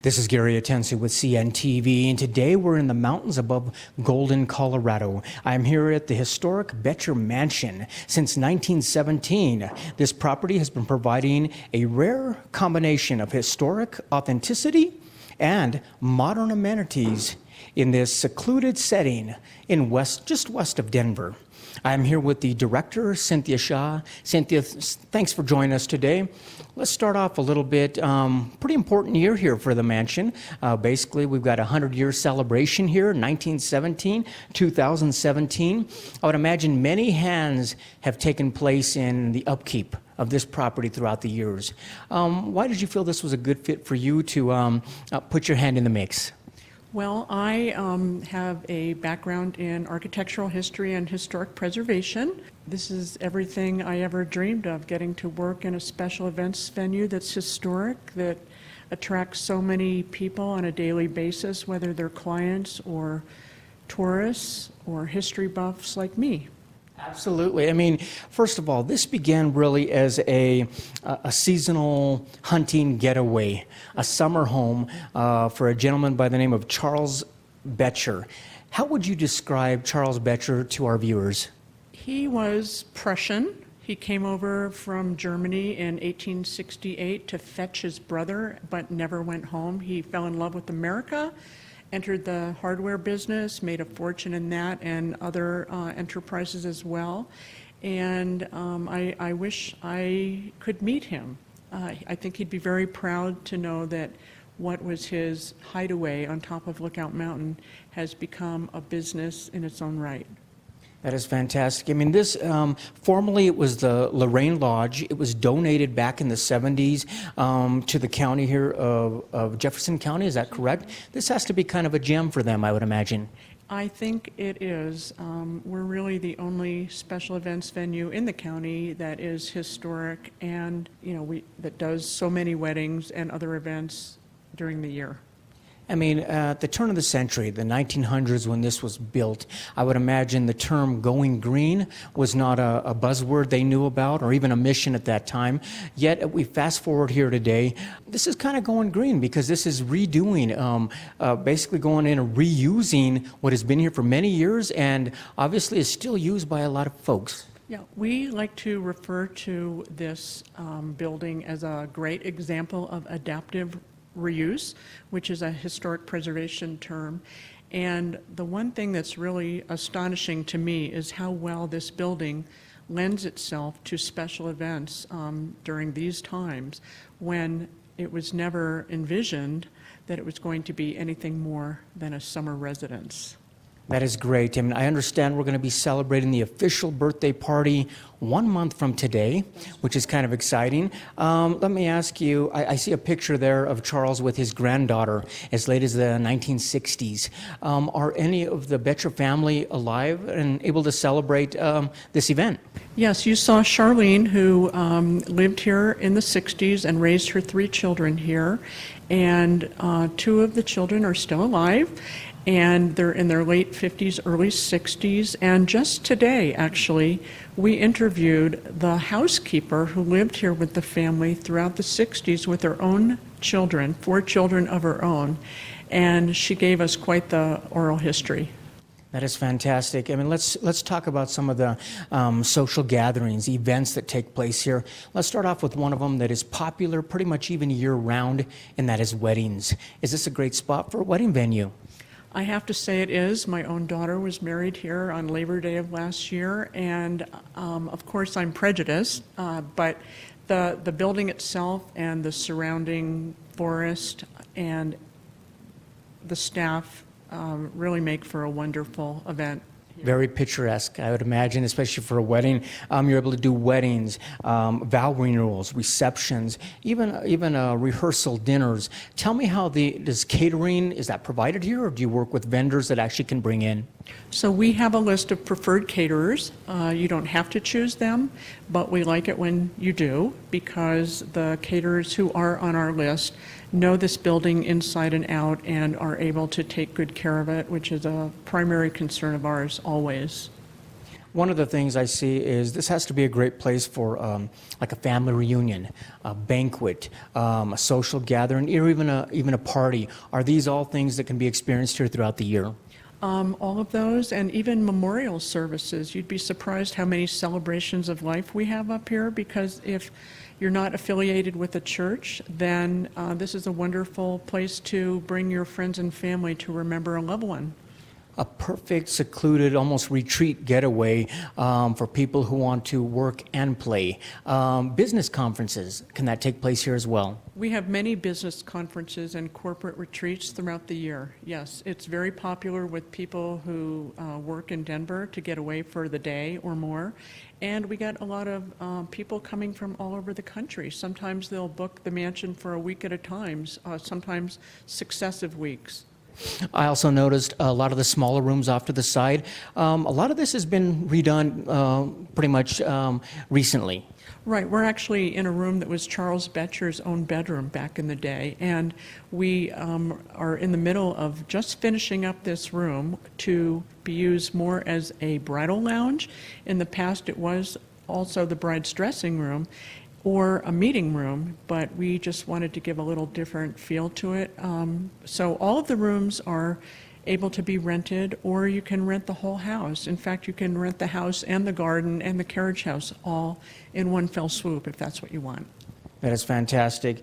This is Gary Atencio with CNTV, and today we're in the mountains above Golden, Colorado. I'm here at the historic Boettcher Mansion. Since 1917, this property has been providing a rare combination of historic authenticity and modern amenities in this secluded setting in just west of Denver. I'm here with the director, Cynthia Shaw. Cynthia, thanks for joining us today. Let's start off a little bit. Pretty important year here for the mansion. Basically, we've got a 100-year celebration here, 1917, 2017. I would imagine many hands have taken place in the upkeep of this property throughout the years. Why did you feel this was a good fit for you to put your hand in the mix? Well, I have a background in architectural history and historic preservation. This is everything I ever dreamed of, getting to work in a special events venue that's historic, that attracts so many people on a daily basis, whether they're clients or tourists or history buffs like me. Absolutely. I mean, first of all, this began really as a seasonal hunting getaway, a summer home for a gentleman by the name of Charles Boettcher. How would you describe Charles Boettcher to our viewers? He was Prussian. He came over from Germany in 1868 to fetch his brother, but never went home. He fell in love with America, entered the hardware business, made a fortune in that and other enterprises as well. And I wish I could meet him. I think he'd be very proud to know that what was his hideaway on top of Lookout Mountain has become a business in its own right. That is fantastic. I mean, this, formerly it was the Lorraine Lodge. It was donated back in the 70s to the county here of Jefferson County. Is that correct? This has to be kind of a gem for them, I would imagine. I think it is. We're really the only special events venue in the county that is historic and, that does so many weddings and other events during the year. I mean, at the turn of the century, the 1900s, when this was built, I would imagine the term going green was not a buzzword they knew about or even a mission at that time. Yet, we fast forward here today, this is kind of going green because this is redoing, basically going in and reusing what has been here for many years and obviously is still used by a lot of folks. Yeah, we like to refer to this building as a great example of adaptive reuse, which is a historic preservation term. And the one thing that's really astonishing to me is how well this building lends itself to special events during these times when it was never envisioned that it was going to be anything more than a summer residence. That is great. I mean, I understand we're going to be celebrating the official birthday party 1 month from today, which is kind of exciting. Let me ask you, I see a picture there of Charles with his granddaughter as late as the 1960s. Are any of the Boettcher family alive and able to celebrate this event? Yes, you saw Charlene, who lived here in the 60s and raised her 3 children here. And 2 of the children are still alive. And they're in their late 50s, early 60s. And just today, actually, we interviewed the housekeeper who lived here with the family throughout the 60s with her own children, 4 children of her own. And she gave us quite the oral history. That is fantastic. I mean, let's talk about some of the social gatherings, events that take place here. Let's start off with one of them that is popular pretty much even year-round, and that is weddings. Is this a great spot for a wedding venue? I have to say it is. My own daughter was married here on Labor Day of last year, and of course I'm prejudiced, but the building itself and the surrounding forest and the staff really make for a wonderful event. Very picturesque, I would imagine, especially for a wedding. You're able to do weddings, vow renewals, receptions, even rehearsal dinners. Tell me how does catering, is that provided here, or do you work with vendors that actually can bring in? So we have a list of preferred caterers. You don't have to choose them, but we like it when you do because the caterers who are on our list know this building inside and out and are able to take good care of it, which is a primary concern of ours always. One of the things I see is this has to be a great place for like a family reunion, a banquet, a social gathering, or even a party. Are these all things that can be experienced here throughout the year? All of those, and even memorial services. You'd be surprised how many celebrations of life we have up here, because if you're not affiliated with a church, then this is a wonderful place to bring your friends and family to remember a loved one. A perfect, secluded, almost retreat getaway for people who want to work and play. Business conferences, can that take place here as well? We have many business conferences and corporate retreats throughout the year. Yes, it's very popular with people who work in Denver to get away for the day or more. And we get a lot of people coming from all over the country. Sometimes they'll book the mansion for a week at a time, sometimes successive weeks. I also noticed a lot of the smaller rooms off to the side. A lot of this has been redone pretty much recently. Right, we're actually in a room that was Charles Boettcher's own bedroom back in the day, and we are in the middle of just finishing up this room to be used more as a bridal lounge. In the past, it was also the bride's dressing room or a meeting room, but we just wanted to give a little different feel to it. So all of the rooms are able to be rented, or you can rent the whole house. In fact, you can rent the house and the garden and the carriage house all in one fell swoop if that's what you want. That is fantastic.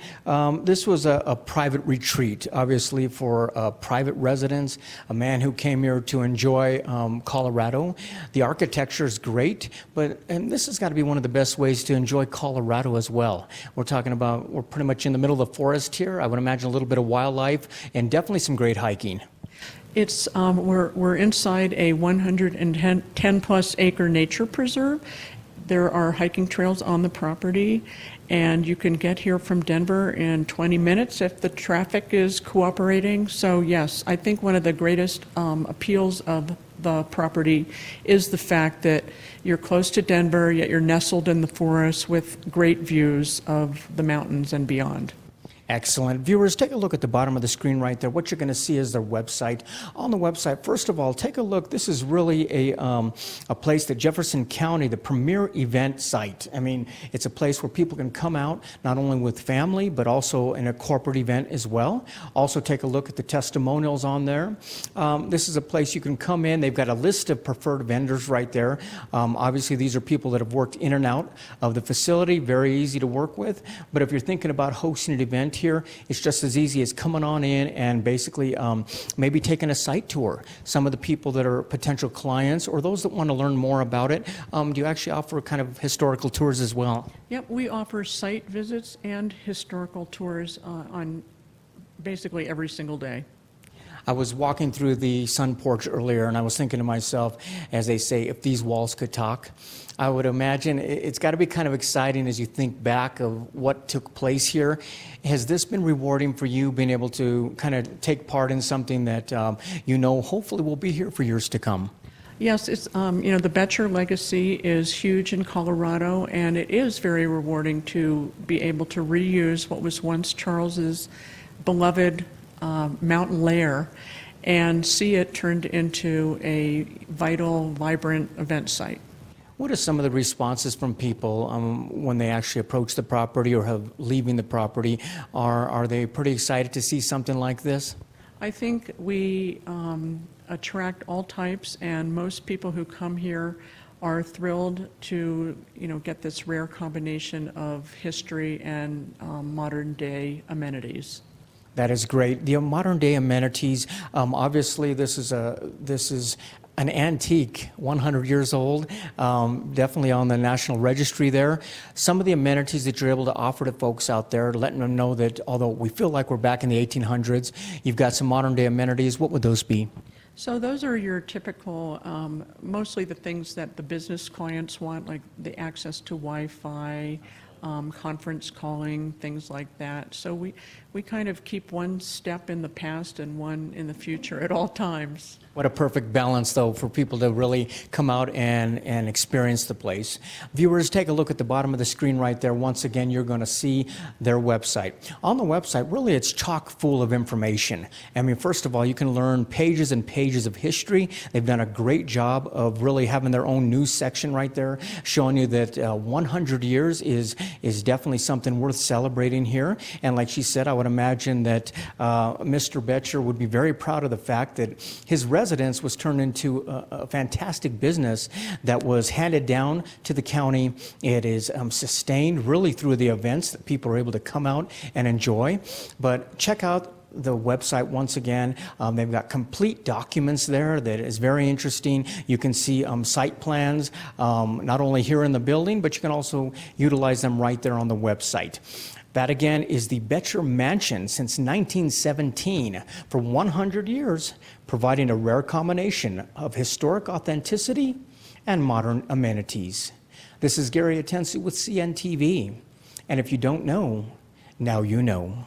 This was a private retreat, obviously for private residents, a man who came here to enjoy Colorado. The architecture is great, and this has got to be one of the best ways to enjoy Colorado as well. We're pretty much in the middle of the forest here. I would imagine a little bit of wildlife and definitely some great hiking. It's we're inside a 110 plus acre nature preserve. There are hiking trails on the property, and you can get here from Denver in 20 minutes if the traffic is cooperating. So yes, I think one of the greatest appeals of the property is the fact that you're close to Denver, yet you're nestled in the forest with great views of the mountains and beyond. Excellent. Viewers, take a look at the bottom of the screen right there. What you're going to see is their website. On the website, first of all, take a look. This is really a place that Jefferson County, the premier event site. I mean, it's a place where people can come out, not only with family, but also in a corporate event as well. Also, take a look at the testimonials on there. This is a place you can come in. They've got a list of preferred vendors right there. Obviously, these are people that have worked in and out of the facility, very easy to work with. But if you're thinking about hosting an event here, it's just as easy as coming on in and basically maybe taking a site tour. Some of the people that are potential clients or those that want to learn more about it, do you actually offer kind of historical tours as well? Yep, we offer site visits and historical tours on basically every single day. I was walking through the sun porch earlier, and I was thinking to myself, as they say, if these walls could talk, I would imagine it's got to be kind of exciting as you think back of what took place here. Has this been rewarding for you, being able to kind of take part in something that hopefully will be here for years to come? Yes, it's the Boettcher legacy is huge in Colorado, and it is very rewarding to be able to reuse what was once Charles's beloved mountain lair and see it turned into a vital, vibrant event site. What are some of the responses from people when they actually approach the property or have leaving the property? Are they pretty excited to see something like this? I think we attract all types, and most people who come here are thrilled to get this rare combination of history and modern day amenities. That is great. The modern day amenities, obviously this is an antique, 100 years old, definitely on the National Registry there. Some of the amenities that you're able to offer to folks out there, letting them know that although we feel like we're back in the 1800s, you've got some modern day amenities. What would those be? So those are your typical, mostly the things that the business clients want, like the access to Wi-Fi, conference calling, things like that. So we kind of keep one step in the past and one in the future at all times. What a perfect balance, though, for people to really come out and experience the place. Viewers, take a look at the bottom of the screen right there. Once again, you're going to see their website. On the website, really, it's chock full of information. I mean, first of all, you can learn pages and pages of history. They've done a great job of really having their own news section right there, showing you that 100 years is definitely something worth celebrating here. And like she said, I would imagine that Mr. Boettcher would be very proud of the fact that his residence was turned into a fantastic business that was handed down to the county. It is sustained really through the events that people are able to come out and enjoy. But check out the website once again. They've got complete documents there that is very interesting. You can see site plans, not only here in the building, but you can also utilize them right there on the website. That again is the Boettcher Mansion since 1917 for 100 years, providing a rare combination of historic authenticity and modern amenities. This is Gary Atencio with CNTV, and if you don't know, now you know.